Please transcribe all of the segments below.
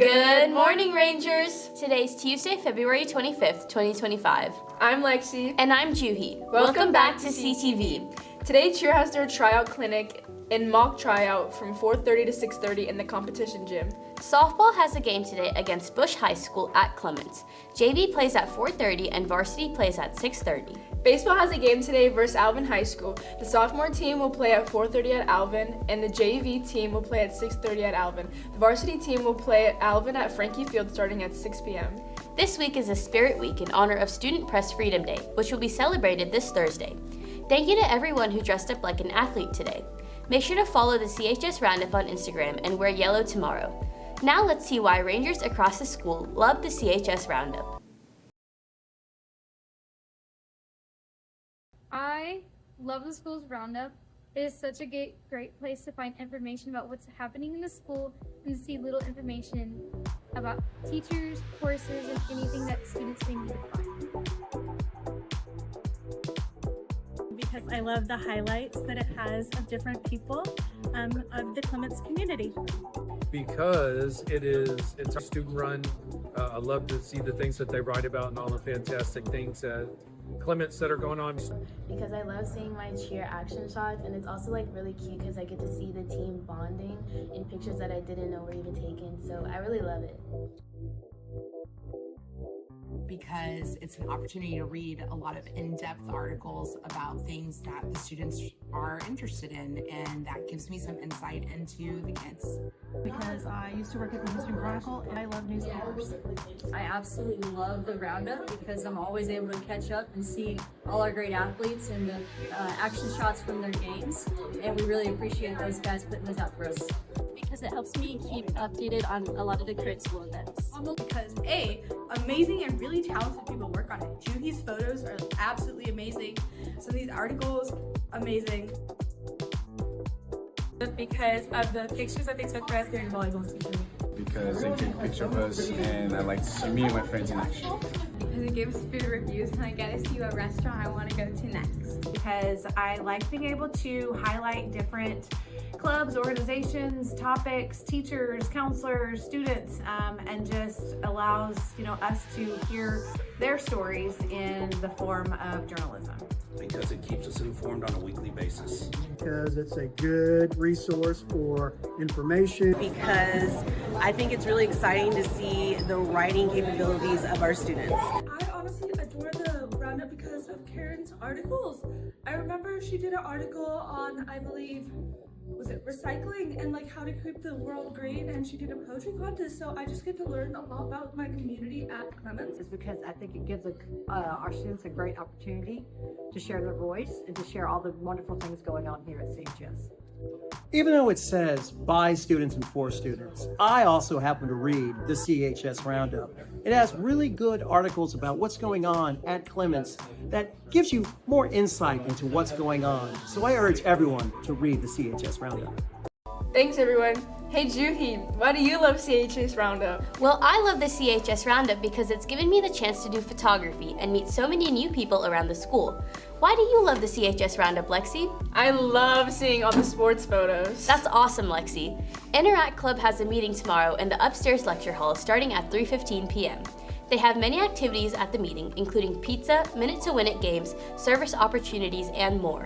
Good morning, Rangers! Today's Tuesday, February 25th, 2025. I'm Lexi. And I'm Juhi. Welcome back to CTV. Today, Cheer has their tryout clinic and mock tryout from 4:30 to 6:30 in the competition gym. Softball has a game today against Bush High School at Clements. JV plays at 4:30 and varsity plays at 6:30. Baseball has a game today versus Alvin High School. The sophomore team will play at 4:30 at Alvin, and the JV team will play at 6:30 at Alvin. The varsity team will play at Alvin at Frankie Field starting at 6 p.m. This week is a Spirit Week in honor of Student Press Freedom Day, which will be celebrated this Thursday. Thank you to everyone who dressed up like an athlete today. Make sure to follow the CHS Roundup on Instagram and wear yellow tomorrow. Now let's see why Rangers across the school love the CHS Roundup. I love the school's roundup. It is such a great place to find information about what's happening in the school and to see little information about teachers, courses, and anything that students may need to find. Because I love the highlights that it has of different people of the Clements community. Because it's a student run. I love to see the things that they write about and all the fantastic things that Clements that are going on. Because I love seeing my cheer action shots, and it's also like really cute because I get to see the team bonding in pictures that I didn't know were even taken, so I really love it. Because it's an opportunity to read a lot of in-depth articles about things that the students are interested in, and that gives me some insight into the kids. Because I used to work at the Houston Chronicle and I love newspapers. I absolutely love the roundup because I'm always able to catch up and see all our great athletes and the action shots from their games, and we really appreciate those guys putting this out for us. Because it helps me keep updated on a lot of the current school events. Because amazing and really talented people work on it. Juhi's photos are absolutely amazing. Some of these articles, amazing. Because of the pictures that they took for us during volleyball season. Because they take a picture of us and I like to see me and my friends in action. Because it gives good reviews and I get to see what restaurant I want to go to next. Because I like being able to highlight different clubs, organizations, topics, teachers, counselors, students, and just allows us to hear their stories in the form of journalism. Because it keeps us informed on a weekly basis. Because it's a good resource for information. Because I think it's really exciting to see the writing capabilities of our students. I honestly adore the roundup because of Karen's articles. I remember she did an article on, I believe, was it recycling and like how to keep the world green, and she did a poetry contest, so I just get to learn a lot about my community at Clements. It's because I think it gives our students a great opportunity to share their voice and to share all the wonderful things going on here at CHS. Even though it says by students and for students, I also happen to read the CHS Roundup. It has really good articles about what's going on at Clements that gives you more insight into what's going on. So I urge everyone to read the CHS Roundup. Thanks, everyone. Hey, Juhi, why do you love CHS Roundup? Well, I love the CHS Roundup because it's given me the chance to do photography and meet so many new people around the school. Why do you love the CHS Roundup, Lexi? I love seeing all the sports photos. That's awesome, Lexi. Interact Club has a meeting tomorrow in the upstairs lecture hall starting at 3:15 p.m. They have many activities at the meeting, including pizza, Minute to Win It games, service opportunities, and more.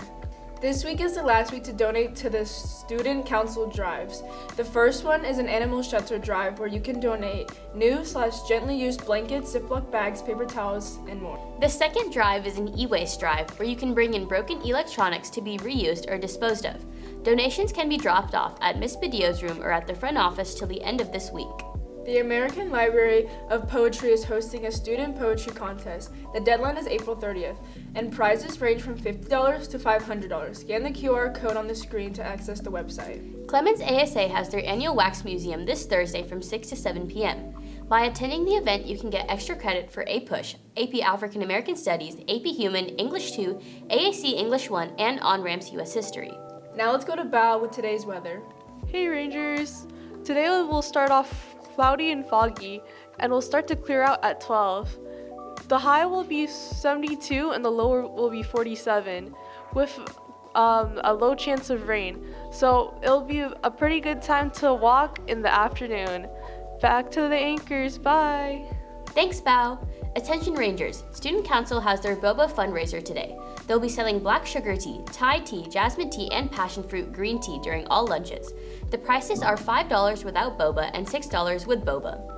This week is the last week to donate to the Student Council drives. The first one is an animal shelter drive where you can donate new/gently used blankets, Ziploc bags, paper towels, and more. The second drive is an e-waste drive where you can bring in broken electronics to be reused or disposed of. Donations can be dropped off at Miss Bedio's room or at the front office till the end of this week. The American Library of Poetry is hosting a student poetry contest. The deadline is April 30th, and prizes range from $50 to $500. Scan the QR code on the screen to access the website. Clements ASA has their annual wax museum this Thursday from 6 to 7 p.m. By attending the event, you can get extra credit for APUSH, AP African American Studies, AP Human, English 2, AAC English 1, and On-Ramps U.S. History. Now let's go to Bao with today's weather. Hey Rangers! Today we'll start off cloudy and foggy, and will start to clear out at 12. The high will be 72 and the lower will be 47, with a low chance of rain. So it'll be a pretty good time to walk in the afternoon. Back to the anchors. Bye. Thanks, Bao. Attention Rangers, Student Council has their boba fundraiser today. They'll be selling black sugar tea, Thai tea, jasmine tea, and passion fruit green tea during all lunches. The prices are $5 without boba and $6 with boba.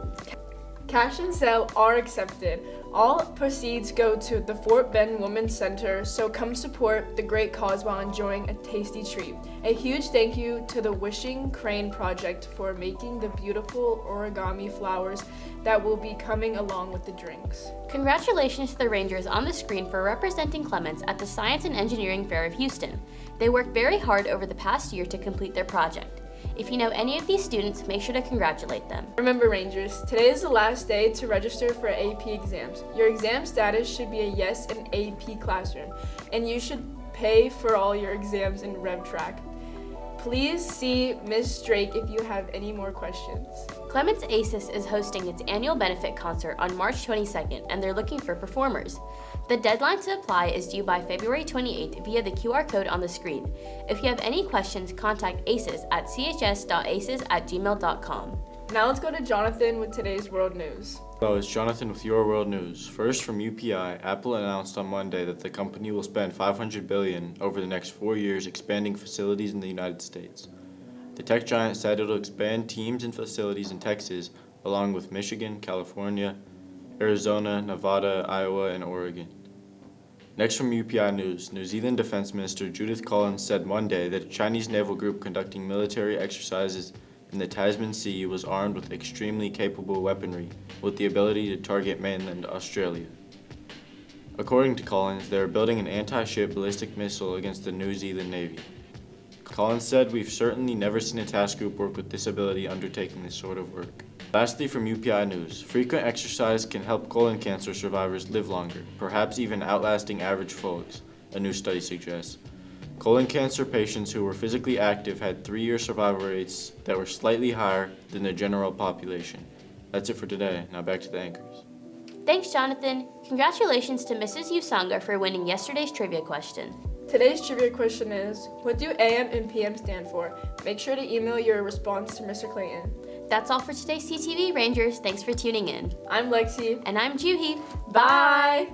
Cash and sale are accepted. All proceeds go to the Fort Bend Women's Center, so come support the great cause while enjoying a tasty treat. A huge thank you to the Wishing Crane Project for making the beautiful origami flowers that will be coming along with the drinks. Congratulations to the Rangers on the screen for representing Clements at the Science and Engineering Fair of Houston. They worked very hard over the past year to complete their project. If you know any of these students, make sure to congratulate them. Remember, Rangers, today is the last day to register for AP exams. Your exam status should be a yes in AP classroom, and you should pay for all your exams in RevTrack. Please see Ms. Drake if you have any more questions. Clements ACES is hosting its annual benefit concert on March 22nd, and they're looking for performers. The deadline to apply is due by February 28th via the QR code on the screen. If you have any questions, contact ACES at chs.aces@gmail.com. Now let's go to Jonathan with today's world news. Hello, it's Jonathan with Your World News. First, from UPI, Apple announced on Monday that the company will spend $500 billion over the next 4 years expanding facilities in the United States. The tech giant said it'll expand teams and facilities in Texas, along with Michigan, California, Arizona, Nevada, Iowa, and Oregon. Next, from UPI News, New Zealand Defense Minister Judith Collins said Monday that a Chinese naval group conducting military exercises in the Tasman Sea was armed with extremely capable weaponry with the ability to target mainland Australia. According to Collins, they are building an anti-ship ballistic missile against the New Zealand Navy. Collins said, "We've certainly never seen a task group work with this ability undertaking this sort of work." Lastly, from UPI News, frequent exercise can help colon cancer survivors live longer, perhaps even outlasting average folks, a new study suggests. Colon cancer patients who were physically active had 3-year survival rates that were slightly higher than the general population. That's it for today. Now back to the anchors. Thanks, Jonathan. Congratulations to Mrs. Usanga for winning yesterday's trivia question. Today's trivia question is, what do AM and PM stand for? Make sure to email your response to Mr. Clayton. That's all for today's CTV Rangers. Thanks for tuning in. I'm Lexi. And I'm Juhi. Bye!